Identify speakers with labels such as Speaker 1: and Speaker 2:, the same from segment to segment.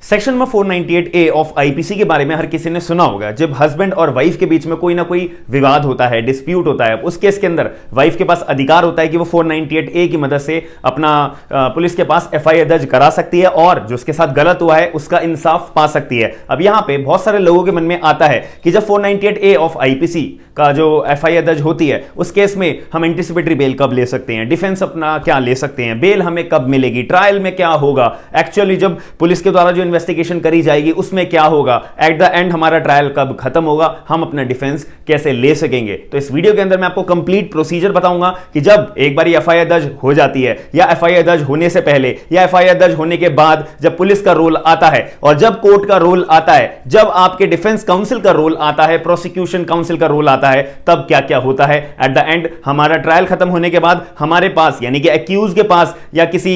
Speaker 1: Section number 498A of IPC के बारे में हर किसी ने सुना होगा। जब हस्बैंड और वाइफ के बीच में कोई ना कोई विवाद होता है, डिस्प्यूट होता है, उस केस के अंदर वाइफ के पास अधिकार होता है कि वो 498A की मदद से अपना पुलिस के पास एफआईआर दर्ज करा सकती है और जो उसके साथ गलत हुआ है उसका इंसाफ पा सकती है। अब यहां पे बहुत सारे लोगों के मन में आता है कि जब 498A ऑफ आईपीसी का जो एफआईआर दर्ज होती है उस केस में हम एंटीसिपेटरी बेल कब ले सकते हैं, डिफेंस अपना क्या ले सकते हैं, बेल हमें कब मिलेगी, ट्रायल में क्या होगा, एक्चुअली जब पुलिस के द्वारा जो इन्वेस्टिगेशन करी जाएगी उसमें क्या होगा, एट द एंड हमारा ट्रायल कब खत्म होगा, हम अपना डिफेंस कैसे ले सकेंगे। तो इस वीडियो के अंदर मैं आपको कंप्लीट प्रोसीजर बताऊंगा कि जब एक बार एफआईआर दर्ज हो जाती है या एफआईआर दर्ज होने से पहले या एफआईआर दर्ज होने के बाद जब पुलिस का रोल आता है और जब कोर्ट का रोल आता है, जब आपके डिफेंस काउंसिल का रोल आता है, प्रोसिक्यूशन काउंसिल का रोल आता है, तब क्या क्या होता है। एट द एंड हमारा ट्रायल खत्म होने के बाद हमारे पास यानी कि एक्यूज के पास या किसी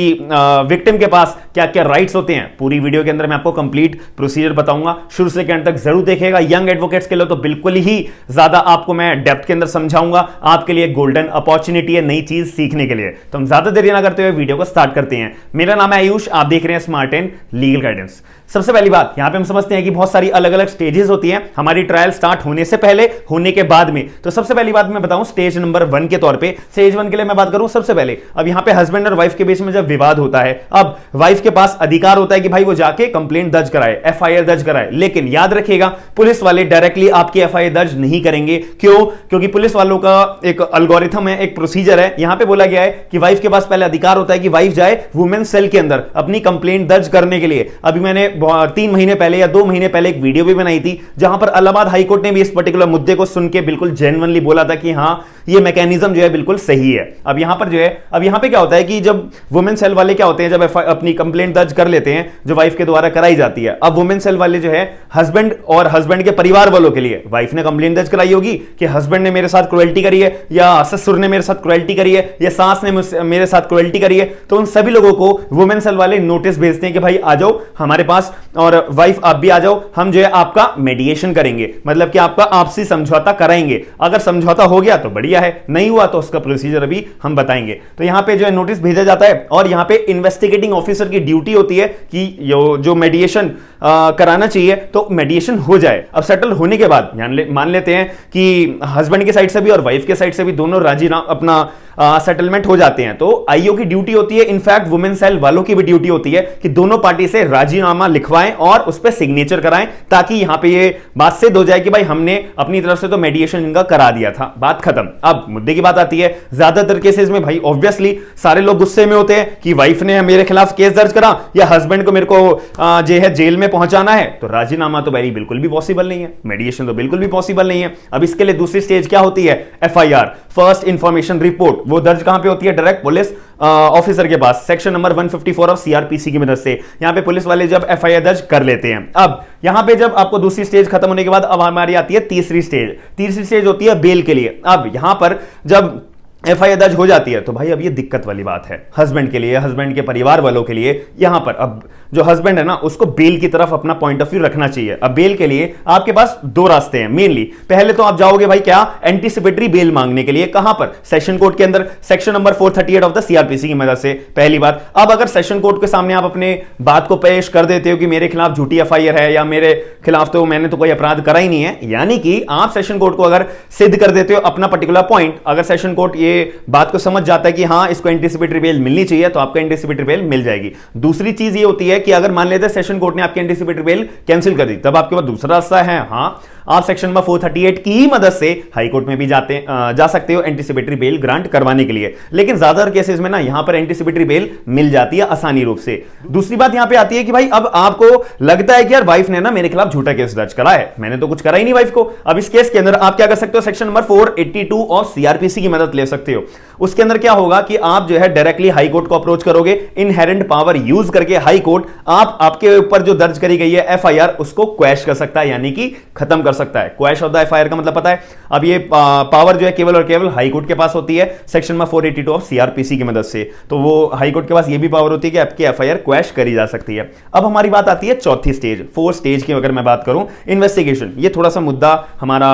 Speaker 1: विक्टिम के पास क्या क्या राइट्स होते हैं, पूरी वीडियो के अंदर मैं आपको कंप्लीट प्रोसीजर बताऊंगा। शुरू से एंड तक जरूर देखिएगा। यंग एडवोकेट्स के लिए तो बिल्कुल ही ज्यादा आपको मैं डेप्थ के अंदर समझाऊंगा। आपके लिए गोल्डन अपॉर्चुनिटी है नई चीज सीखने के लिए। तो हम ज्यादा देरी ना करते हुए वीडियो को स्टार्ट करते हैं। मेरा नाम है आयुष, आप देख रहे हैं स्मार्ट एंड लीगल गाइडेंस। सबसे पहली बात यहां पे हम समझते हैं कि बहुत सारी अलग अलग स्टेजेस होती हैं हमारी ट्रायल स्टार्ट होने से पहले, होने के बाद में। तो सबसे पहली बात मैं बताऊं स्टेज नंबर 1 के तौर पे, स्टेज 1 के लिए मैं बात करूं सबसे पहले। अब यहां पे हस्बैंड और वाइफ के बीच में जब विवाद होता है, अब वाइफ के पास अधिकार होता है कि भाई वो जाके कंप्लेंट दर्ज कराए, एफआईआर दर्ज कराए। लेकिन याद रखिएगा पुलिस वाले डायरेक्टली आपकी एफआईआर दर्ज नहीं करेंगे। क्यों? क्योंकि पुलिस वालों का एक एल्गोरिथम है, एक प्रोसीजर है। यहां पे बोला गया है कि वाइफ के पास पहले अधिकार होता है कि वाइफ जाए वुमेन सेल के अंदर अपनी कंप्लेंट दर्ज करने के लिए। अभी मैंने 3 महीने पहले या 2 महीने पहले एक वीडियो भी बनाई थी जहां पर इलाहाबाद हाईकोर्ट ने भी इस पर्टिकुलर मुद्दे को सुन के बिल्कुल जेन्युइनली बोला था कि हां ये मैकेनिज्म जो है बिल्कुल सही है। अब यहां पर जो है, अब यहां पे क्या होता है कि जब वुमेन सेल वाले क्या होते हैं, जब अपनी कंप्लेंट दर्ज कर लेते हैं जो वाइफ के द्वारा कराई जाती है, अब वुमेन सेल वाले जो है हस्बैंड और हस्बैंड के परिवार वालों के लिए, वाइफ ने कंप्लेंट दर्ज कराई होगी कि हस्बैंड ने मेरे साथ क्रुएल्टी करी है या ससुर ने मेरे साथ क्रुएल्टी करी है या सास ने मेरे साथ क्रुएल्टी करी है, तो उन सभी लोगों को वुमेन सेल वाले नोटिस भेजते हैं कि भाई आ जाओ हमारे पास और वाइफ आप भी आ जाओ, हम जो है आपका मेडिएशन करेंगे, मतलब कि आपका आपसी समझौता कराएंगे। अगर समझौता हो गया तो बढ़िया है, नहीं हुआ तो उसका प्रोसीजर अभी हम बताएंगे। तो यहां पे जो है नोटिस भेजा जाता है और यहां पे इन्वेस्टिगेटिंग ऑफिसर की ड्यूटी होती है कि जो मेडिएशन कराना चाहिए तो मेडिएशन हो जाए। अब सेटल होने के बाद मान लेते हैं कि हस्बैंड की साइड से भी और वाइफ के साइड से भी दोनों राजी अपना सेटलमेंट हो जाते हैं, तो आईओ की ड्यूटी होती है, इनफैक्ट वुमेन सेल वालों की भी ड्यूटी होती है कि दोनों पार्टी से राजीनामा लिखवाएं और उस पर सिग्नेचर कराएं ताकि यहां पे ये बात सिद्ध हो जाए कि भाई हमने अपनी तरफ से तो मेडिएशन इनका करा दिया था, बात खत्म। अब मुद्दे की बात आती है, ज्यादातर केसेस में भाई ऑब्वियसली सारे लोग गुस्से में होते हैं कि वाइफ ने मेरे खिलाफ केस दर्ज करा या हस्बैंड को मेरे को जो है जेल में पहुंचाना है, तो राजीनामा तो भाई बिल्कुल भी पॉसिबल नहीं है, मेडिएशन तो बिल्कुल भी पॉसिबल नहीं है। अब इसके लिए दूसरी स्टेज क्या होती है, एफआईआर, फर्स्ट इंफॉर्मेशन रिपोर्ट। वो दर्ज कहां पे होती है, डायरेक्ट पुलिस ऑफिसर के पास, सेक्शन नंबर 154 ऑफ सीआरपीसी की मदद से यहां पे पुलिस वाले जब एफआईआर दर्ज कर लेते हैं। अब यहां पे जब आपको दूसरी स्टेज खत्म होने के बाद अब हमारी आती है तीसरी स्टेज। तीसरी स्टेज होती है बेल के लिए। अब यहां पर जब एफआईआर दर्ज हो जाती है तो भाई अब ये दिक्कत वाली बात है हस्बैंड के लिए, हस्बैंड के परिवार वालों के लिए। यहां पर अब जो हस्बैंड है ना उसको बेल की तरफ अपना पॉइंट ऑफ व्यू रखना चाहिए। अब बेल के लिए आपके पास 2 रास्ते हैं मेनली। पहले तो आप जाओगे भाई क्या, एंटीसिपेटरी बेल मांगने के लिए। कहां पर, सेशन कोर्ट के अंदर, section number 438 of the CrPC की मदद से, पहली बात। अब अगर सेशन कोर्ट के सामने आप अपने बात को पेश कर देते हो कि मेरे खिलाफ झूठी एफआईआर है या मेरे खिलाफ तो मैंने तो कोई अपराध करा ही नहीं है, यानी कि आप सेशन कोर्ट को अगर सिद्ध कर देते हो अपना पर्टिकुलर पॉइंट, अगर सेशन कोर्ट ये बात को समझ जाता है कि हां इसको एंटीसिपेटरी बेल मिलनी चाहिए तो आपको एंटीसिपेटरी बेल मिल जाएगी। दूसरी चीज ये होती है कि अगर मान लेते सेशन कोर्ट ने आपकी एंटीसिपेटरी बेल कैंसिल कर दी, तब आपके पास दूसरा रास्ता है, हां आप सेक्शन नंबर 438 की मदद से हाई कोर्ट में भी जा सकते हो एंटीसिपेटरी बेल ग्रांट करवाने के लिए। लेकिन ज्यादातर केसेस में ना यहां पर एंटीसिपेटरी बेल मिल जाती है आसानी रूप से। दूसरी बात यहां पे आती है कि भाई अब आपको लगता है कि यार वाइफ ने ना मेरे खिलाफ झूठा केस दर्ज करा है, मैंने तो कुछ करा ही नहीं वाइफ को। अब इस केस के अंदर आप क्या कर सकते हो, सेक्शन नंबर 482 ऑफ सीआरपीसी की मदद ले सकते हो। उसके अंदर क्या होगा कि आप जो है डायरेक्टली हाई कोर्ट को अप्रोच करोगे, इनहेरेंट पावर यूज करके हाई कोर्ट आपके ऊपर जो दर्ज करी गई है एफआईआर उसको क्वैश कर सकता है, यानी कि खत्म कर कर सकता है। क्वैश ऑफ द एफआईआर का मतलब पता है, अब ये पावर जो है केवल और केवल हाई कोर्ट के पास होती है सेक्शन नंबर 482 ऑफ सीआरपीसी की मदद से। तो वो हाई कोर्ट के पास ये भी पावर होती है कि आपकी एफआईआर क्वैश करी जा सकती है। अब हमारी बात आती है चौथी स्टेज, 4 स्टेज की अगर मैं बात करूं, इन्वेस्टिगेशन। ये थोड़ा सा मुद्दा हमारा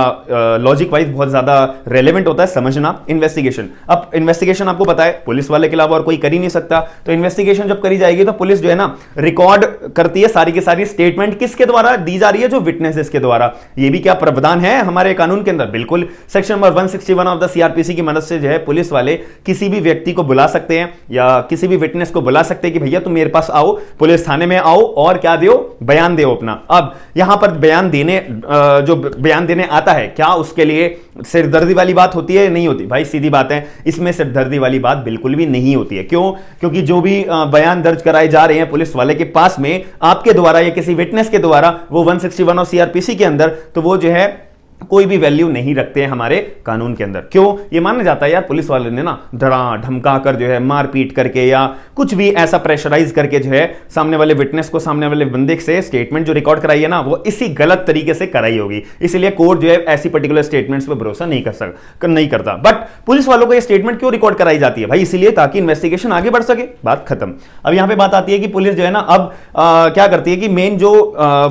Speaker 1: लॉजिक वाइज बहुत ज्यादा रेलेवेंट होता है समझना। इन्वेस्टिगेशन, अब इन्वेस्टिगेशन आपको पता है पुलिस वाले के अलावा और कोई कर ही नहीं सकता। तो इन्वेस्टिगेशन जब करी जाएगी तो पुलिस जो है ना रिकॉर्ड करती है सारी की सारी स्टेटमेंट किसके द्वारा दी जा रही है, जो विटनेसेस के द्वारा। ये भी क्या प्रावधान है हमारे कानून के अंदर? बिल्कुल, section number 161 of the CrPC की मदद से जो है पुलिस वाले किसी भी व्यक्ति को बुला सकते हैं या किसी भी विटनेस को बुला सकते हैं कि भैया तुम मेरे पास आओ, पुलिस थाने में आओ और क्या दो, बयान दो अपना। अब यहां पर बयान देने जो बयान देने आता है, क्या उसके लिए सिरदर्दी वाली बात होती है? नहीं होती भाई, सीधी बात है, इसमें सिरदर्दी वाली बात बिल्कुल भी नहीं होती है। क्यों? क्योंकि जो भी बयान दर्ज कराए जा रहे हैं पुलिस वाले के पास में आपके द्वारा या किसी विटनेस के द्वारा, वो 161 और सीआरपीसी के अंदर, तो वो जो है कोई भी वैल्यू नहीं रखते हैं हमारे कानून के अंदर। क्यों? ये माना जाता है यार पुलिस वाले ने ना डरा धमका कर जो है मारपीट करके या कुछ भी ऐसा प्रेशराइज करके जो है सामने वाले विटनेस को, सामने वाले बंदे से स्टेटमेंट जो रिकॉर्ड कराई है ना, वो इसी गलत तरीके से कराई होगी। इसलिए कोर्ट जो है ऐसी पर्टिकुलर स्टेटमेंट्स पे भरोसा नहीं करता। बट पुलिस वालों को ये स्टेटमेंट क्यों रिकॉर्ड कराई जाती है भाई? इसीलिए ताकि इन्वेस्टिगेशन आगे बढ़ सके, बात खत्म। अब यहां पे बात आती है कि पुलिस जो है ना अब क्या करती है कि मेन जो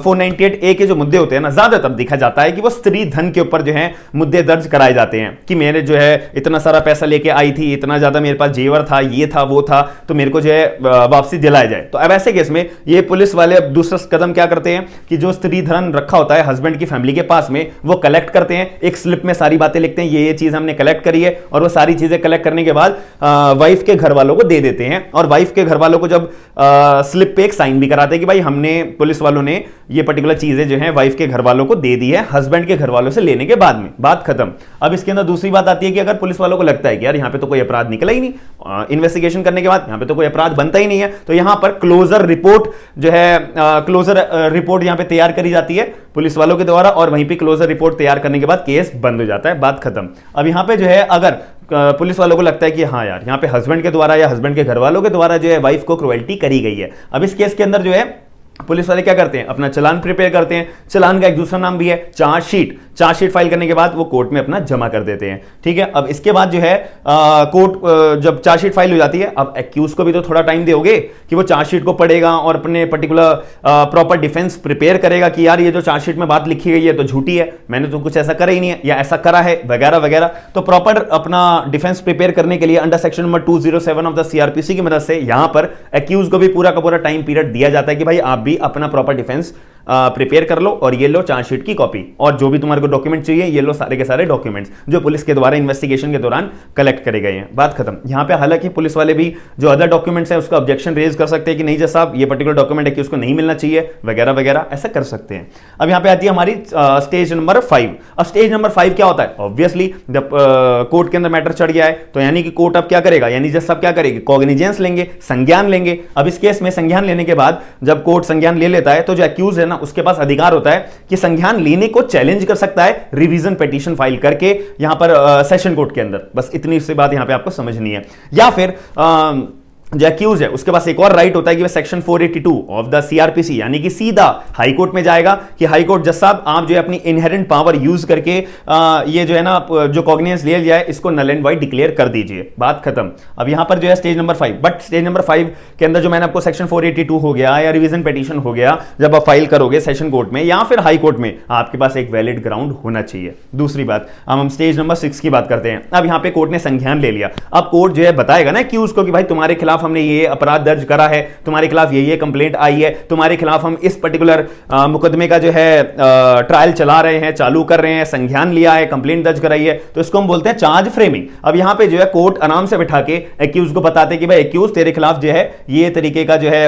Speaker 1: 498A के जो मुद्दे होते हैं ना, ज्यादातर देखा जाता है कि वो स्त्री धन के ऊपर जो है मुद्दे दर्ज कराए जाते हैं कि मेरे जो है इतना सारा पैसा लेके आई थी, इतना ज्यादा मेरे पास जेवर था, ये था वो था, तो मेरे को जो है वापसी दिलाया जाए। तो अब ऐसे केस में ये पुलिस वाले अब दूसरा कदम क्या करते हैं कि जो स्त्री धन रखा होता है हस्बैंड की फैमिली के पास में, वो कलेक्ट करते हैं, एक स्लिप में सारी बातें लिखते हैं, ये चीज हमने कलेक्ट करी है, और वो सारी चीजें कलेक्ट करने के बाद वाइफ के घर वालों को दे देते हैं। और वाइफ के घर वालों को जब स्लिप पे एक साइन भी कराते हैं कि भाई हमने, पुलिस वालों ने ये पर्टिकुलर चीजें जो है वाइफ के घर वालों को दे दी है हस्बैंड के घर वालों से लेने के बाद में, बात खत्म। अब इसके अंदर दूसरी बात आती है कि अगर पुलिस वालों को लगता है कि यार यहां पे तो कोई अपराध निकला ही नहीं, इन्वेस्टिगेशन करने के बाद यहां पे तो कोई अपराध बनता ही नहीं है, तो यहां पर क्लोजर रिपोर्ट जो है, क्लोजर रिपोर्ट यहां पे तैयार करी जाती है पुलिस वालों के द्वारा, और वहीं पे क्लोजर रिपोर्ट तैयार करने के बाद केस बंद हो जाता है, बात खत्म। अब यहां पे जो है अगर पुलिस वालों को लगता है कि हाँ यार यहाँ पे हस्बैंड के द्वारा या हस्बैंड के घर वालों के द्वारा जो है वाइफ को क्रुएल्टी करी गई है, अब इस केस के अंदर जो है पुलिस वाले क्या करते हैं, अपना चालान प्रिपेयर करते हैं। चालान का एक दूसरा नाम भी है चार्जशीट। चार्जशीट फाइल करने के बाद वो कोर्ट में अपना जमा कर देते हैं, ठीक है। अब इसके बाद जो है कोर्ट जब चार्जशीट फाइल हो जाती है, अब एक्यूज को भी तो थोड़ा टाइम दोगे कि वो चार्जशीट को पढ़ेगा और अपने पर्टिकुलर प्रॉपर डिफेंस प्रिपेयर करेगा कि यार ये जो चार्जशीट में बात लिखी गई है तो झूठी है, मैंने तो कुछ ऐसा करा ही नहीं है या ऐसा करा है वगैरह वगैरह। तो प्रॉपर अपना डिफेंस प्रिपेयर करने के लिए under section number 207 of the CrPC की मदद से यहां पर एक्यूज को भी पूरा का पूरा टाइम पीरियड दिया जाता है कि भाई आप भी अपना प्रॉपर डिफेंस प्रिपेयर कर लो, और ये लो चार्जशीट की कॉपी, और जो भी तुम्हारे को डॉक्यूमेंट चाहिए ये लो सारे के सारे डॉक्यूमेंट्स जो पुलिस के द्वारा इन्वेस्टिगेशन के दौरान कलेक्ट करे गए हैं, बात खत्म। यहां पे हालांकि पुलिस वाले भी जो अदर डॉक्यूमेंट्स हैं उसका ऑब्जेक्शन रेज कर सकते हैं कि नहीं जैसा साहब ये पर्टिकुलर डॉक्यूमेंट है कि उसको नहीं मिलना चाहिए वगैरह वगैरह, ऐसा कर सकते हैं। अब यहां पे आती है हमारी स्टेज नंबर 5। अब स्टेज नंबर 5 क्या होता है? ऑब्वियसली जब कोर्ट के अंदर मैटर चढ़ गया है तो यानी कि कोर्ट अब क्या करेगा, यानी जज साहब क्या करेगी, कॉग्निजेंस लेंगे, संज्ञान लेंगे। अब इस केस में संज्ञान लेने के बाद जब कोर्ट संज्ञान ले लेता है तो जो एक्यूज है ना उसके पास अधिकार होता है कि संज्ञान लेने को चैलेंज कर सकता है रिवीजन पिटीशन फाइल करके यहां पर सेशन कोर्ट के अंदर। बस इतनी सी बात यहां पे आपको समझनी है। या फिर जो एक्यूज है उसके पास एक और राइट होता है कि वह सेक्शन 482 ऑफ द सीआरपीसी यानी कि सीधा हाई कोर्ट में जाएगा कि हाई कोर्ट जज साहब आप जो है अपनी इनहेरेंट पावर यूज करके ये जो है ना जो कॉग्निजेंस ले लिया है इसको नल एंड वाइड डिक्लेयर कर दीजिए, बात खत्म। अब यहां पर जो है stage number 5, but stage number 5 के अंदर जो मैंने आपको सेक्शन 482 हो गया या रिवीजन पिटीशन हो गया, जब आप फाइल करोगे सेशन कोर्ट में या फिर हाई कोर्ट में, आपके पास एक वैलिड ग्राउंड होना चाहिए। दूसरी बात, अब हम स्टेज नंबर 6 की बात करते हैं। अब यहां पे कोर्ट ने संज्ञान ले लिया। अब कोर्ट जो है बताएगा ना एक्यूज को कि भाई तुम्हारे खिलाफ हमने ये अपराध दर्ज करा है, तुम्हारे खिलाफ ये कंप्लेंट आई है, तुम्हारे खिलाफ हम इस पर्टिकुलर मुकदमे का जो है ट्रायल चला रहे हैं, चालू कर रहे हैं, संज्ञान लिया है, कंप्लेंट दर्ज कराई है, तो इसको हम बोलते हैं चार्ज फ्रेमिंग। अब यहां पे जो है कोर्ट आराम से बिठा के एक्यूज को बताते हैं कि भाई एक्यूज तेरे खिलाफ जो है ये तरीके का जो है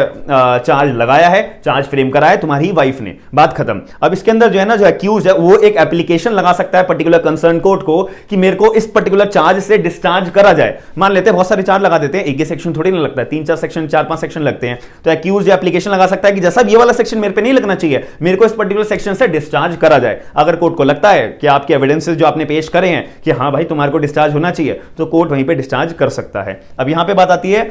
Speaker 1: चार्ज लगाया है, चार्ज फ्रेम करा है तुम्हारी वाइफ ने, बात खत्म। अब इसके अंदर जो है ना जो एक्यूज है वो एक एप्लीकेशन लगा सकता है पर्टिकुलर कंसर्न कोर्ट को कि मेरे को इस पर्टिकुलर चार्ज से डिस्चार्ज करा जाए। मान लेते हैं बहुत सारे चार्ज लगा देते हैं, एक ही सेक्शन थोड़ी लगने लगता है, 3-4 सेक्शन, 4-5 सेक्शन लगते हैं, तो एक्यूज एप्लीकेशन लगा सकता है कि जैसा ये वाला सेक्शन मेरे पे नहीं लगना चाहिए, मेरे को इस पर्टिकुलर सेक्शन से डिस्चार्ज करा जाए। अगर कोर्ट को लगता है कि आपके एविडेंसेस जो आपने पेश करे हैं कि हाँ भाई तुम्हारे को डिस्चार्ज होना चाहिए, तो कोर्ट वहीं पे डिस्चार्ज कर सकता है। अब यहां पे बात आती है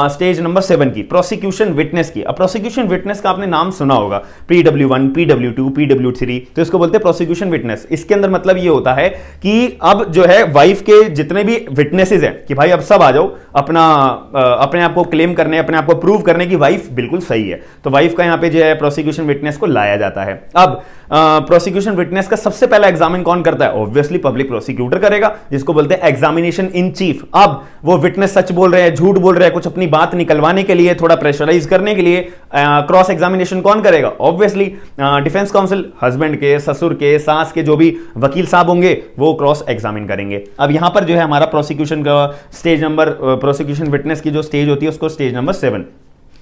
Speaker 1: स्टेज नंबर 7 की, प्रोसिक्यूशन विटनेस की। अब प्रोसिक्यूशन विटनेस का आपने नाम सुना होगा, PW1, PW2, PW3, तो इसको बोलते हैं प्रोसिक्यूशन विटनेस। इसके अंदर मतलब ये होता है कि अब जो है वाइफ के जितने भी विटनेसेस हैं कि भाई अब सब आ जाओ अपने आप को क्लेम करने, अपने आप को प्रूव करने की वाइफ बिल्कुल सही है, तो वाइफ का यहां पे जो है प्रोसिक्यूशन विटनेस को लाया जाता है। अब प्रोसिक्यूशन विटनेस का सबसे पहला एग्जामिन कौन करता है? ऑब्वियसली पब्लिक प्रोसिक्यूटर करेगा, जिसको बोलते हैं एग्जामिनेशन इन चीफ। अब वो विटनेस सच बोल रहे हैं, झूठ बोल रहे हैं, कुछ अपनी बात निकलवाने के लिए, थोड़ा प्रेशराइज करने के लिए क्रॉस एग्जामिनेशन कौन करेगा? ऑब्वियसली डिफेंस काउंसिल, हस्बैंड के, ससुर के, सास के जो भी वकील साहब होंगे वो क्रॉस एग्जामिन करेंगे। अब यहां पर जो है हमारा प्रोसिक्यूशन का स्टेज नंबर, प्रोसिक्यूशन विटनेस की जो स्टेज होती है उसको स्टेज नंबर 7।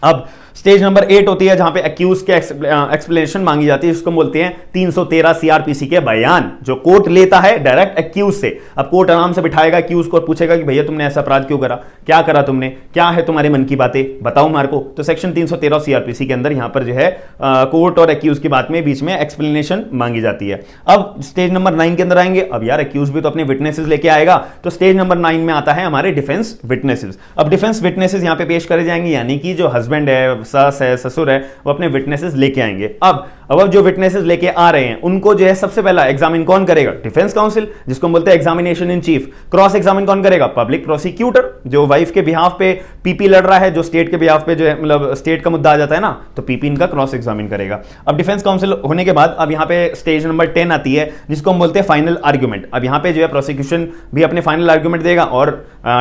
Speaker 1: अब स्टेज नंबर 8 होती है जहां पे एक्यूज के एक्सप्लेनेशन मांगी जाती है, जिसको बोलते हैं 313 सीआरपीसी के बयान, जो कोर्ट लेता है डायरेक्ट एक्यूज से। अब कोर्ट आराम से बिठाएगा एक्यूज को और पूछेगा कि भैया तुमने ऐसा अपराध क्यों करा, क्या करा तुमने, क्या है तुम्हारे मन की बातें, बताओ मार को। तो सेक्शन 313 सीआरपीसी के अंदर यहां पर जो है कोर्ट और एक्यूज की बात में बीच में एक्सप्लेनेशन मांगी जाती है। अब स्टेज नंबर 9 के अंदर आएंगे। अब यार एक्यूज भी तो अपने विटनेसेस लेके आएगा, तो स्टेज नंबर 9 में आता है हमारे डिफेंस विटनेसेस। अब डिफेंस विटनेसेस यहां पे पेश करे जाएंगे, यानी कि जो हस्बैंड है, सास है, ससुर है, वो अपने विटनेसेस लेके आएंगे। अब जो विटनेसेस लेके आ रहे हैं उनको जो है सबसे पहला एग्जामिन कौन करेगा? डिफेंस काउंसिल, जिसको बोलते हैं examination in chief. Cross examine कौन करेगा? पब्लिक प्रोसिक्यूटर, जो वाइफ के बिहाफ पे पीपी लड़ रहा है, जो स्टेट के बिहाफ पे जो है मतलब स्टेट का मुद्दा आ जाता है ना, तो पीपी इनका क्रॉस एग्जामिन करेगा। अब डिफेंस काउंसिल होने के बाद अब यहां पे स्टेज नंबर 10 आती है, जिसको हम बोलते हैं फाइनल आर्ग्यूमेंट। अब यहां पे जो है प्रोसिक्यूशन भी अपने फाइनल आर्ग्यूमेंट देगा और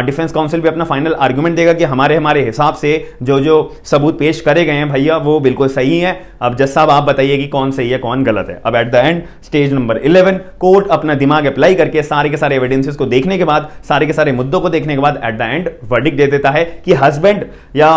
Speaker 1: डिफेंस काउंसिल भी अपना फाइनल आर्ग्यूमेंट देगा कि हमारे हिसाब से जो सबूत पेश करे गए हैं भैया वो बिल्कुल सही है। अब जज साहब आप बताइए कि कौन सही है कौन गलत है। अब at the end stage number 11, court अपना दिमाग अप्लाई करके सारे के सारे एविडेंसेस को देखने के बाद, सारे के सारे मुद्दों को देखने के बाद एट द एंड वर्डिक्ट दे देता है कि हस्बैंड या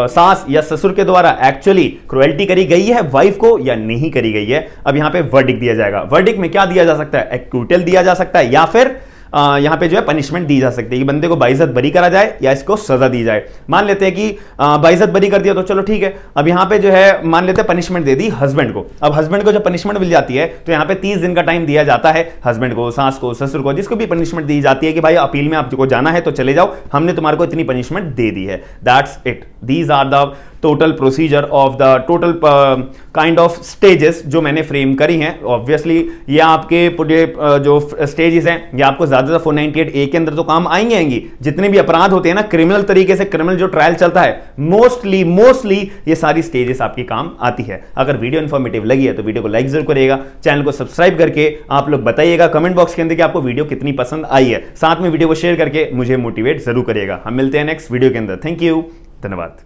Speaker 1: सास या ससुर के द्वारा एक्चुअली क्रुएल्टी करी गई है वाइफ को या नहीं करी गई है। अब यहां पे वर्डिक्ट दिया जाएगा। वर्डिक्ट में क्या दिया जा सकता है? एक्यूटल दिया जा सकता है या फिर यहां पे जो है पनिशमेंट दी जा सकती है कि बंदे को बाइज्जत बरी करा जाए या इसको सजा दी जाए। मान लेते हैं कि बाइज्जत बरी कर दिया तो चलो ठीक है। अब यहां पे जो है मान लेते हैं पनिशमेंट दे दी हस्बैंड को। अब हस्बैंड को जब पनिशमेंट मिल जाती है तो यहां पे 30 दिन का टाइम दिया जाता है हस्बैंड को, सास को, ससुर को, जिसको भी पनिशमेंट दी जाती है कि भाई अपील में आपको जाना है तो चले जाओ, हमने तुम्हारे को इतनी पनिशमेंट दे दी है। That's it. These are the total procedure of the total kind of stages जो मैंने फ्रेम करी हैं। ऑब्वियसली ये आपके पूरे जो स्टेजेस हैं ये आपको ज्यादातर 498A के अंदर तो काम आएंगी। जितने भी अपराध होते हैं ना क्रिमिनल तरीके से, क्रिमिनल जो ट्रायल चलता है, मोस्टली ये सारी स्टेजेस आपकी काम आती है। अगर वीडियो इंफॉर्मेटिव लगी है तो वीडियो को लाइक जरूर करिएगा, चैनल को सब्सक्राइब करके आप लोग बताइएगा कमेंट बॉक्स के अंदर कि आपको वीडियो कितनी पसंद आई है। साथ में वीडियो को शेयर करके मुझे मोटिवेट जरूर करिएगा। हम मिलते हैं नेक्स्ट वीडियो के अंदर। थैंक यू, धन्यवाद।